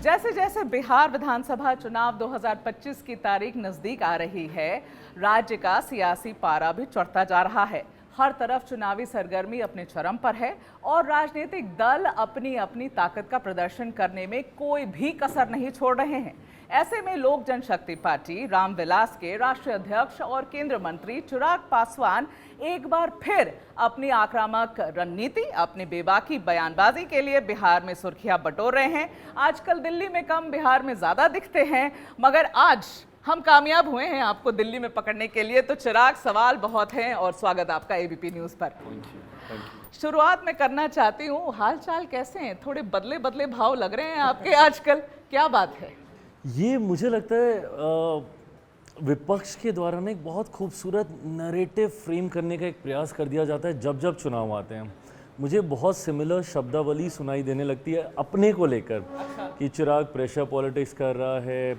जैसे जैसे बिहार विधानसभा चुनाव 2025 की तारीख नजदीक आ रही है, राज्य का सियासी पारा भी चढ़ता जा रहा है। हर तरफ चुनावी सरगर्मी अपने चरम पर है और राजनीतिक दल अपनी अपनी ताकत का प्रदर्शन करने में कोई भी कसर नहीं छोड़ रहे हैं। ऐसे में लोक जनशक्ति पार्टी रामविलास के राष्ट्रीय अध्यक्ष और केंद्रीय मंत्री चिराग पासवान एक बार फिर अपनी आक्रामक रणनीति, अपनी बेबाकी बयानबाजी के लिए बिहार में सुर्खियां बटोर रहे हैं। आजकल दिल्ली में कम, बिहार में ज्यादा दिखते हैं, मगर आज हम कामयाब हुए हैं आपको दिल्ली में पकड़ने के लिए। तो चिराग, सवाल बहुत हैं और स्वागत आपका एबीपी न्यूज पर। शुरुआत में करना चाहती हूँ, हाल चाल कैसे हैं? थोड़े बदले बदले भाव लग रहे हैं आपके आजकल, क्या बात है? ये मुझे लगता है विपक्ष के द्वारा ना एक बहुत खूबसूरत नैरेटिव फ्रेम करने का एक प्रयास कर दिया जाता है जब जब चुनाव आते हैं। मुझे बहुत सिमिलर शब्दावली सुनाई देने लगती है अपने को लेकर। कि चिराग प्रेशर पॉलिटिक्स कर रहा है,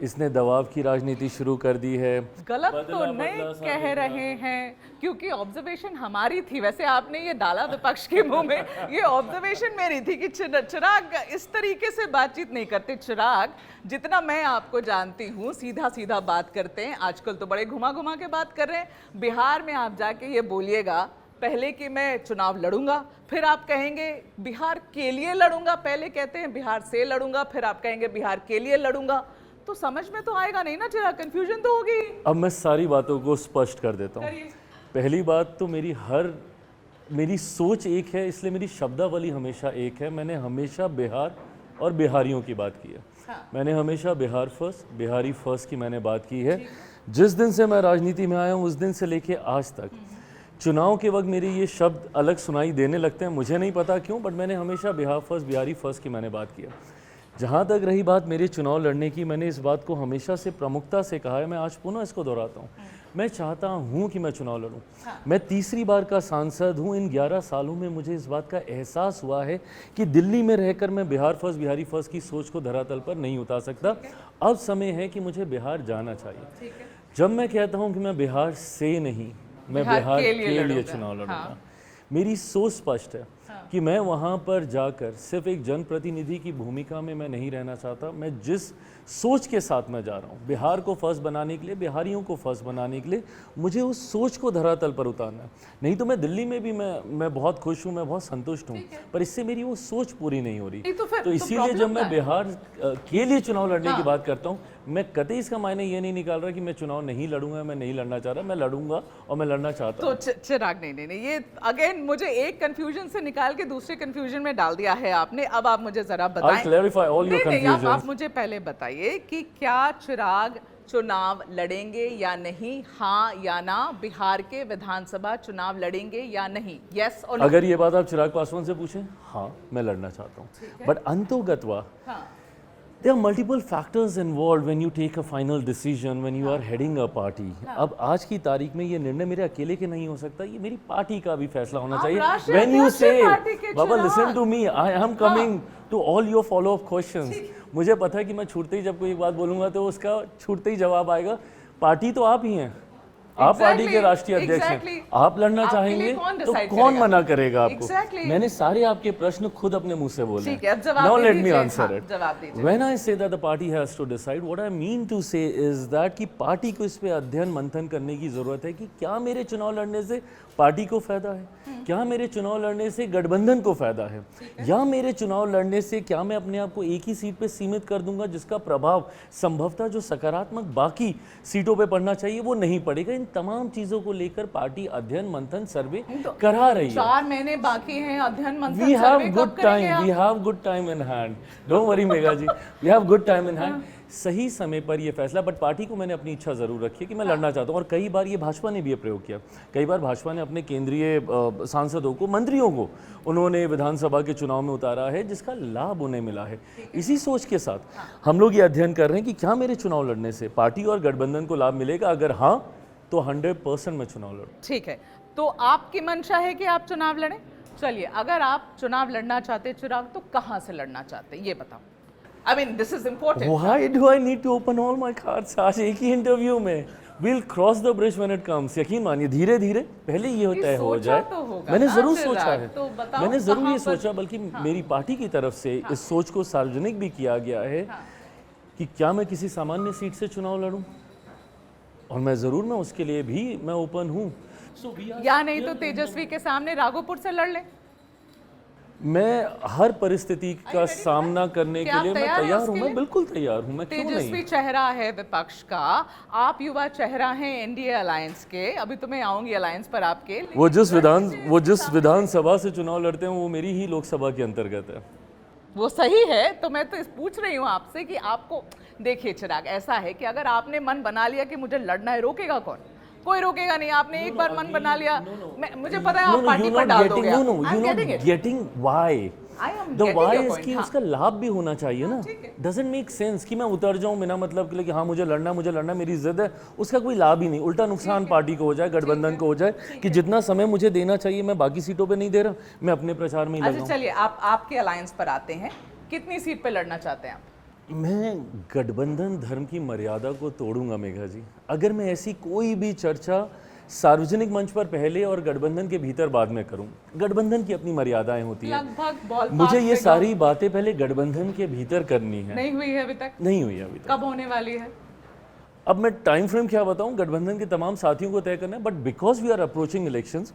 इसने दबाव की राजनीति शुरू कर दी है। गलत तो नहीं कह रहे हैं, क्योंकि ऑब्जर्वेशन हमारी थी। वैसे आपने ये डाला विपक्ष के मुंह में, ये ऑब्जर्वेशन मेरी थी कि चिराग इस तरीके से बातचीत नहीं करते। चिराग, जितना मैं आपको जानती हूँ, सीधा सीधा बात करते हैं। आजकल तो बड़े घुमा घुमा के बात कर रहे हैं। बिहार में आप जाके ये बोलिएगा पहले कि मैं चुनाव लड़ूंगा, फिर आप कहेंगे बिहार के लिए लड़ूंगा। पहले कहते हैं बिहार से लड़ूंगा, फिर आप कहेंगे बिहार के लिए लड़ूंगा। तो समझ में तो आएगा नहीं ना चिराग, कंफ्यूजन तो होगी। अब मैं सारी बातों को स्पष्ट कर देता हूँ। पहली बात तो मेरी सोच एक है, इसलिए मेरी शब्दावली हमेशा एक है। मैंने हमेशा बिहार और बिहारियों की बात की है। मैंने हमेशा बिहार फर्स्ट, बिहारी फर्स्ट की मैंने बात की है। जिस दिन से मैं राजनीति में आया हूँ उस दिन से लेके आज तक चुनाव के वक्त मेरे ये शब्द अलग सुनाई देने लगते हैं, मुझे नहीं पता क्यों, बट मैंने हमेशा बिहार फर्स्ट, बिहारी फर्स्ट की मैंने बात की है। जहाँ तक रही बात मेरे चुनाव लड़ने की, मैंने इस बात को हमेशा से प्रमुखता से कहा है। मैं आज पुनः इसको दोहराता हूँ, मैं चाहता हूँ कि मैं चुनाव लड़ूं। मैं तीसरी बार का सांसद हूँ। इन 11 सालों में मुझे इस बात का एहसास हुआ है कि दिल्ली में रहकर मैं बिहार फर्स्ट, बिहारी फर्स्ट की सोच को धरातल पर नहीं उतार सकता। अब समय है कि मुझे बिहार जाना चाहिए। जब मैं कहता हूँ कि मैं बिहार से नहीं, मैं बिहार के लिए चुनाव लड़ूंगा, मेरी सोच स्पष्ट है कि मैं वहाँ पर जाकर सिर्फ एक जनप्रतिनिधि की भूमिका में मैं नहीं रहना चाहता। मैं जिस सोच के साथ मैं जा रहा हूँ, बिहार को फर्स्ट बनाने के लिए, बिहारियों को फर्स्ट बनाने के लिए, मुझे उस सोच को धरातल पर उतारना है। नहीं तो मैं दिल्ली में भी मैं बहुत खुश हूँ, मैं बहुत संतुष्ट हूँ, पर इससे मेरी वो सोच पूरी नहीं हो रही। तो इसीलिए जब मैं बिहार के लिए चुनाव लड़ने की बात करता हूँ, मैं कतई इसका मायने ये नहीं निकाल रहा कि मैं चुनाव नहीं लड़ूंगा, मैं नहीं लड़ना चाह रहा। मैं लड़ूंगा और मैं लड़ना चाहता हूँ। तो चिराग, नहीं, ये अगेन मुझे एक कंफ्यूजन से निकाल के दूसरे कंफ्यूजन में डाल दिया है आपने। अब आप मुझे जरा बताएं। I'll clarify all your confusions. आप मुझे पहले बताइए कि क्या चिराग चुनाव लड़ेंगे या नहीं, हाँ या ना? बिहार के विधानसभा चुनाव लड़ेंगे या नहीं? यस और नो? अगर ये बात आप चिराग पासवान से पूछें, हाँ मैं लड़ना चाहता हूँ, but अंतोगत्वा there are multiple factors involved when you take a final decision when you are heading a party. अब आज की तारीख में ये निर्णय मेरे अकेले के नहीं हो सकता, ये मेरी पार्टी का भी फैसला होना चाहिए। When you say, Baba listen to me, I am coming to all your follow-up questions. मुझे पता है कि मैं छूटते ही जब कोई बात बोलूंगा तो उसका छूटते ही जवाब आएगा। पार्टी तो आप ही हैं, आप पार्टी के राष्ट्रीय अध्यक्ष हैं। आप लड़ना चाहेंगे तो कौन मना करेगा आपको? मैंने सारे आपके प्रश्न खुद अपने मुंह से बोले। Now let me answer it. When I say that the party has to decide, what I mean to say is that कि पार्टी को इस पे अध्ययन मंथन करने की जरूरत है कि क्या मेरे चुनाव लड़ने से पार्टी को फायदा है, क्या मेरे चुनाव लड़ने से गठबंधन को फायदा है, या मेरे चुनाव लड़ने से क्या मैं अपने आप को एक ही सीट पे सीमित कर दूंगा जिसका प्रभाव संभवतः जो सकारात्मक बाकी सीटों पे पड़ना चाहिए वो नहीं पड़ेगा। इन तमाम चीजों को लेकर पार्टी अध्ययन मंथन सर्वे करा रही है। 4 महीने बाकी हैं अध्ययन मंथन। We have good time in hand. Don't worry Megha ji, we have good time in hand. सही समय पर ये फैसला, बट पार्टी को मैंने अपनी इच्छा जरूर रखी है कि मैं लड़ना चाहता हूँ। और कई बार ये भाजपा ने भी ये प्रयोग किया। कई बार भाजपा ने अपने केंद्रीय सांसदों को, मंत्रियों को उन्होंने विधानसभा के चुनाव में उतारा है जिसका लाभ उन्हें मिला है। इसी सोच के साथ हम लोग ये अध्ययन कर रहे हैं कि क्या मेरे चुनाव लड़ने से पार्टी और गठबंधन को लाभ मिलेगा। अगर हाँ तो 100% मैं चुनाव लड़ूं। ठीक है, तो आपकी मंशा है कि आप चुनाव लड़ें। चलिए, अगर आप चुनाव लड़ना चाहते चिराग, तो कहाँ से लड़ना चाहते ये बताओ। I mean, this is important. Why do I need to open all my cards आज एक ही इंटरव्यू में? Will cross the bridge when it comes. यकीन मानिए धीरे धीरे, पहले ये तय हो सोचा जाए। तो होगा मैंने ना जरूर चिराग, सोचा है, तो बताओ मैंने जरूर कहाँ ये पर- सोचा, बल्कि मेरी पार्टी की तरफ से इस सोच को सार्वजनिक भी किया गया है कि क्या मैं किसी सामान्य सीट से चुनाव लड़ूं, और मैं जरूर, मैं उसके लिए भी मैं ओपन हूं। या नहीं तो तेजस्वी के सामने राघोपुर से लड़ ले। मैं हर परिस्थिति का सामना करने क्या के लिए मैं तैयार है तैयार हूं, उसके मैं लिए? बिल्कुल तैयार हूं, मैं क्यों तेजस्वी नहीं। चेहरा है विपक्ष का, आप युवा चेहरा हैं एनडीए अलायंस के। अभी तो मैं आऊंगी अलायंस पर आपके। वो जिस विधानसभा से चुनाव लड़ते हैं वो मेरी ही लोकसभा के अंतर्गत है। वो सही है, तो मैं तो पूछ रही हूँ आपसे कि आपको, देखिए चिराग, ऐसा है कि अगर आपने मन बना लिया कि मुझे लड़ना है, रोकेगा कौन? कोई रोकेगा नहीं। आपने एक बार मन बना लिया, मुझे पता है आप पार्टी पर डाल दोगे। Getting why the why is कि हाँ। उसका लाभ भी होना चाहिए ना। डजंट मेक सेंस कि मैं उतर जाऊं बिना मतलब के लिए कि हाँ मुझे लड़ना मेरी जिद है, उसका कोई लाभ ही नहीं। उल्टा नुकसान पार्टी को हो जाए, गठबंधन को हो जाए कि जितना समय मुझे देना चाहिए मैं बाकी सीटों पे नहीं दे रहा, मैं अपने प्रचार में ही लगा अच्छा चलिए, आप आपके अलायंस पर आते हैं। कितनी सीट पे लड़ना चाहते हैं आप? मैं गठबंधन धर्म की मर्यादा को तोड़ूंगा मेघा जी, अगर मैं ऐसी कोई भी चर्चा सार्वजनिक मंच पर पहले और गठबंधन के भीतर बाद में करूं। गठबंधन की अपनी मर्यादाएं होती हैं, लगभग ballpark मुझे ये figure सारी बातें पहले गठबंधन के भीतर करनी है। नहीं हुई है अभी तक? नहीं हुई अभी तक। कब होने वाली है? अब मैं टाइम फ्रेम क्या बताऊं, गठबंधन के तमाम साथियों को तय करना है, but because we are approaching elections,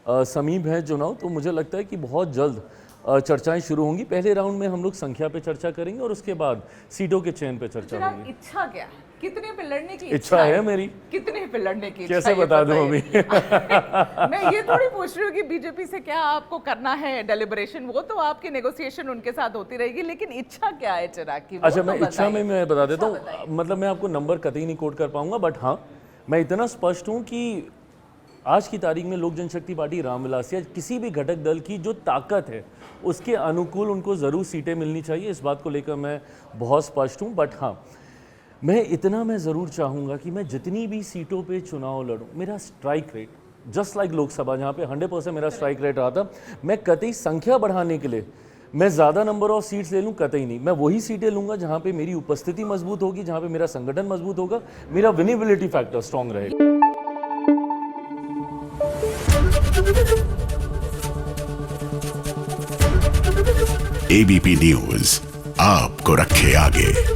समीप है चुनाव, तो मुझे लगता है कि बहुत जल्द चर्चाएं शुरू होंगी। पहले राउंड में हम लोग संख्या पे चर्चा करेंगे और उसके बाद सीटों के चयन पे चर्चा चिराग, होगी। इच्छा क्या है? कितने पे लड़ने की इच्छा है मेरी। कितने पे लड़ने की इच्छा? कैसे ये बता दूं बताइए। अभी? मैं ये थोड़ी पूछ रही हूँ कि बीजेपी से क्या आपको करना है डेलिब्रेशन, वो तो आपकी नेगोशिएशन उनके साथ होती रहेगी, लेकिन इच्छा क्या है चिराग की? अच्छा, मैं इच्छा में मैं बता देता हूँ, मतलब मैं आपको नंबर कतई नहीं कोट कर पाऊंगा, बट हाँ मैं इतना स्पष्ट हूँ कि आज की तारीख में लोक जनशक्ति पार्टी रामविलास या किसी भी घटक दल की जो ताकत है उसके अनुकूल उनको ज़रूर सीटें मिलनी चाहिए। इस बात को लेकर मैं बहुत स्पष्ट हूँ, बट हाँ मैं इतना मैं ज़रूर चाहूँगा कि मैं जितनी भी सीटों पे चुनाव लड़ूँ, मेरा strike rate just like Lok Sabha जहाँ पे 100% मेरा स्ट्राइक रेट रहा था, मैं कतई संख्या बढ़ाने के लिए मैं ज़्यादा नंबर ऑफ सीट्स ले लूँ, कतई नहीं। मैं वही सीटें लूँगा जहाँ पे मेरी उपस्थिति मजबूत होगी, जहाँ पे मेरा संगठन मजबूत होगा, मेरा विनेबिलिटी फैक्टर स्ट्रॉन्ग रहेगा। एबीपी न्यूज आपको रखे आगे।